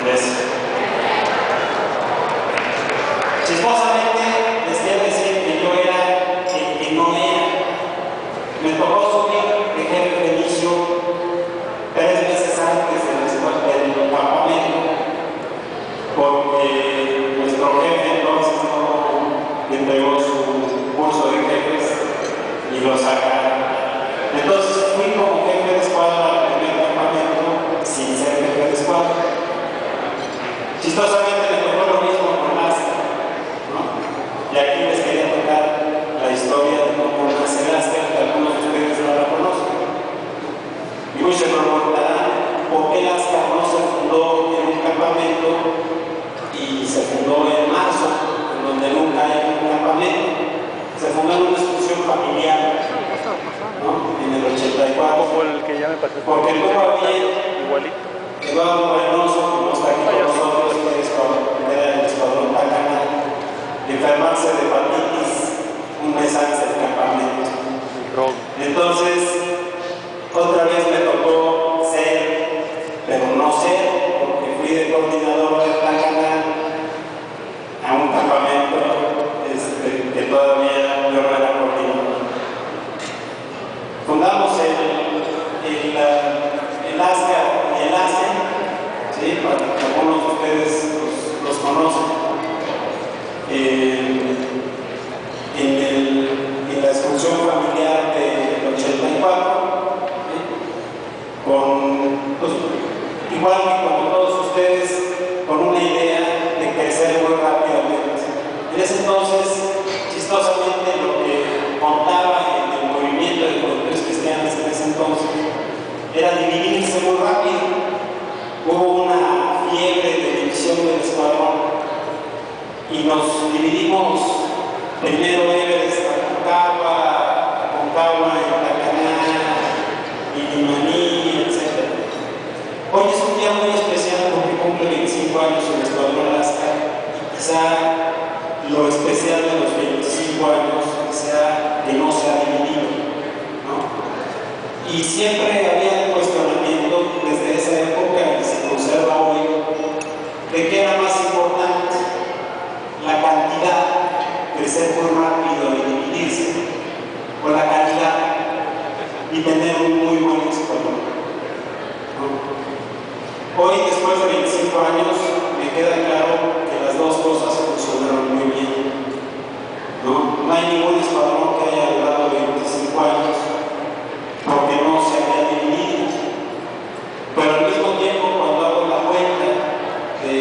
Gracias. Chistosamente les quiero decir que yo era el que no era. Me tocó subir de jefe de inicio 3 meses antes del campamento, porque nuestro jefe entonces no entregó su curso de jefes y lo sacaron. Entonces fui como jefe de escuadra al primer campamento sin ser jefe de escuadra. Chistosamente me tocó lo mismo con Lasker, ¿no? Y aquí les quería tocar la historia de cómo nace Lasker, que algunos de ustedes no la conocen. Y muchos se preguntarán por qué Lasker no se fundó en un campamento y se fundó en marzo, en donde nunca hay un campamento. Se fundó en una excursión familiar, ¿no? En el 84. Como el que ya me pasó. Porque tuvo bien igualito. Eduardo Reynoso, que no está aquí con nosotros, que era el escuadrón Tacana, enfermarse de hepatitis un mes antes del campamento. Entonces, otra vez me tocó ser, pero no ser, porque fui de coordinador de Tacana a un campamento que todavía yo no era coordinador. Fundamos el ASCA y el ACE, ¿sí? Para que algunos de ustedes los conocen. En la excursión familiar del 84, ¿sí? Pues, igual que como todos ustedes, con una idea de crecer muy rápidamente. En ese entonces, chistosamente, lo que contaba en el movimiento de juventudes cristianas en ese entonces era dividirse muy rápido. Hubo una fiebre de división del escuadrón y nos dividimos primero Everest, Aconcagua, Tacaná, Ilimaní, etc. Hoy es un día muy especial porque cumple 25 años el escuadrón Alaska y quizá lo especial de los 25 años sea que no se ha dividido, ¿no? Y siempre había el cuestionamiento desde esa época y se conserva hoy de qué era más importante, la cantidad, crecer muy rápido y dividirse, o la calidad y tener un muy buen escuadrón, ¿no? Hoy, después de 25 años, me queda claro que las dos cosas funcionaron muy bien, ¿no? No hay ningún escuadrón que haya durado 25 años porque no se había dividido. Pero al mismo tiempo, cuando hago la cuenta de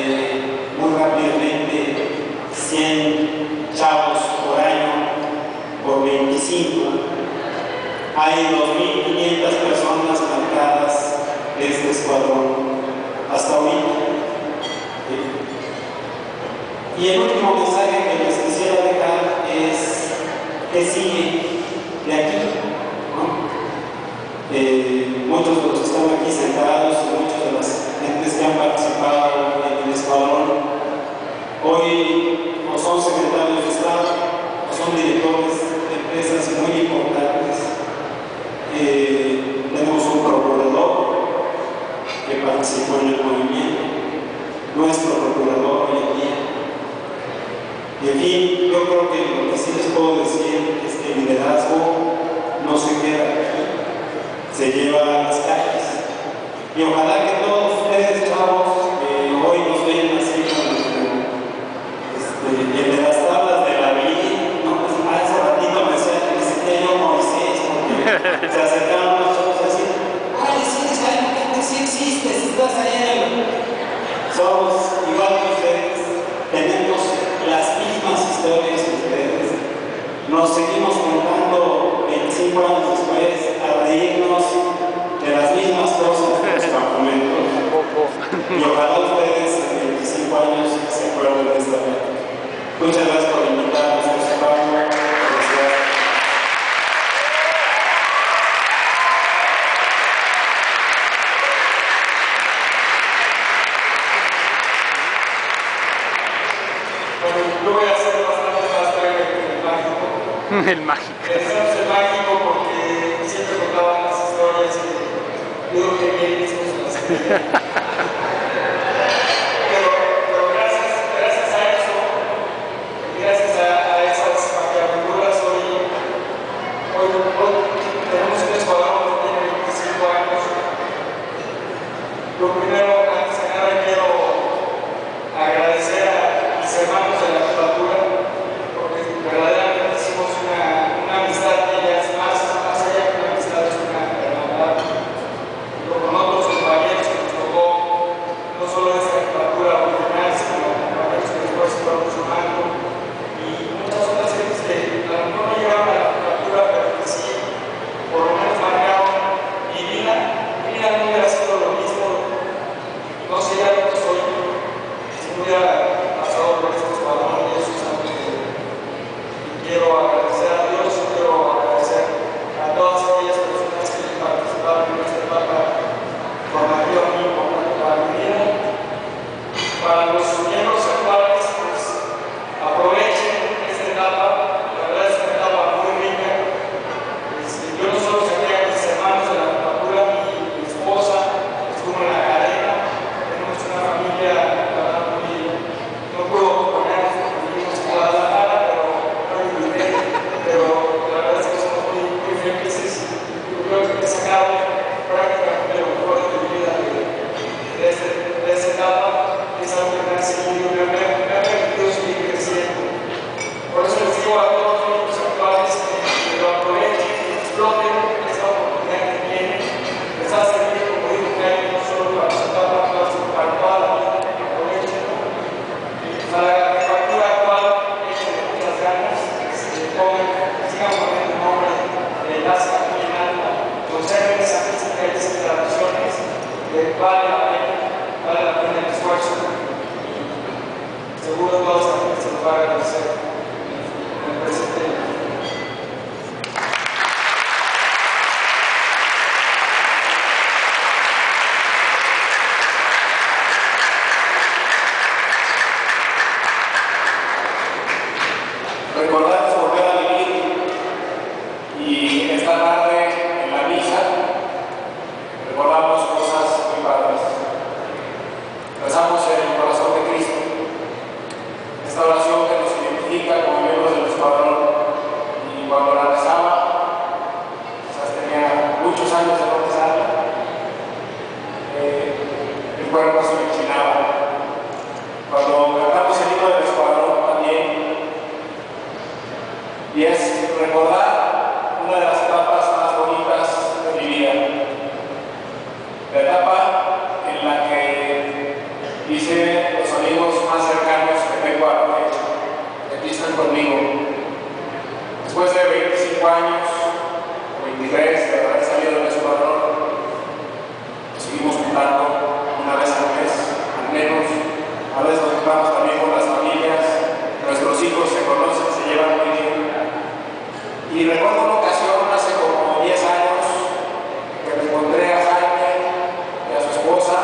muy rápidamente 100 chavos por año por 25, hay 2.500 personas marcadas de este escuadrón hasta ahorita. Y el último mensaje que les quisiera dejar es que sigue de aquí, ¿no? Muchos de los que están aquí sentados y muchas de las gentes que han participado en el escuadrón hoy o son secretarios de Estado o son directores de empresas muy importantes. Tenemos un procurador que participó en el movimiento, nuestro procurador hoy en día. Y en fin, yo creo que lo que sí les puedo decir es que el liderazgo no se queda aquí, se lleva a las calles. Y ojalá que todos ustedes, chavos, hoy nos ven así como el de las tablas de la vida, ¿no? Pues, hace ratito me decía yo Moisés, porque se acercaron los chavos así, ay, sí existes, estás ahí. Somos igual que ustedes, tenemos las mismas historias que ustedes, nos seguimos contando 25 años después a reírnos de las mismas cosas de los campamentos y ojalá ustedes en 25 años se acuerden de esta vez. Muchas gracias por invitarnos, José Pablo. Yo voy a hacer bastante más breve que el mágico. El mágico. Decimos el mágico porque siempre contaban las historias y digo que bien las cosas. vale la pena el esfuerzo. Seguro toda esa gente se lo va a agradecer en el presente. Recordarles volver a vivir, y esta tarde en la misa recordamos cosas muy padres. Rezamos en el corazón de Cristo, esta oración que nos identifica como miembros del Escuadrón, y cuando la rezaba, quizás tenía muchos años de no rezarla, el cuerpo se me enchinaba. Cuando cantamos el himno del Escuadrón también, y es recordar una de las etapas más bonitas de mi vida, la etapa en la que hice los amigos más cercanos que tengo que aquí están conmigo. Después de 25 años, o 23 de haber salido del Escuadrón, nos seguimos juntando una vez al mes, al menos. A veces nos juntamos también con las familias, nuestros hijos se conocen, se llevan muy bien. Y recuerdo una ocasión hace como 10 años que me encontré a Jaime y a su esposa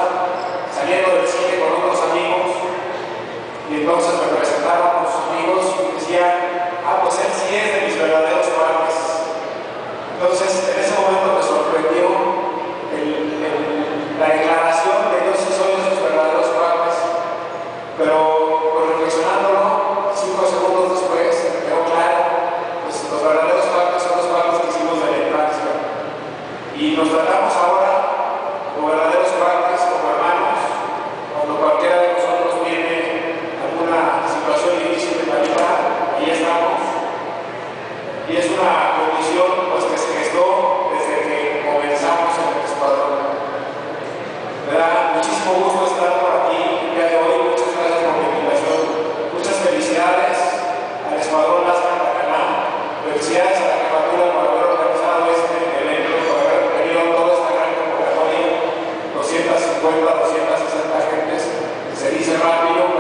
saliendo del cine con otros amigos, y entonces me presentaron con sus amigos y decían: ah, pues él sí es de mis verdaderos padres. Entonces en ese momento me sorprendió la declaración de: yo sí soy de sus verdaderos padres. Pero pues, reflexionándolo 5 segundos después me quedó claro, pues los verdaderos padres son los padres que hicimos de la infancia, y nos tratamos ahora como verdaderos padres, como hermanos. Cuando cualquiera de nosotros tiene alguna situación difícil de manejar, ahí estamos, y es una condición pues que se gestó desde que comenzamos en el Escuadrón. Me da muchísimo gusto estar por aquí el día de hoy. Muchas gracias por la invitación. Muchas felicidades al Escuadrón Las Cantacaná. Felicidades a la jefatura por haber organizado este evento, por haber tenido toda esta gran convocatoria, 250, 260 gentes. Se dice rápido,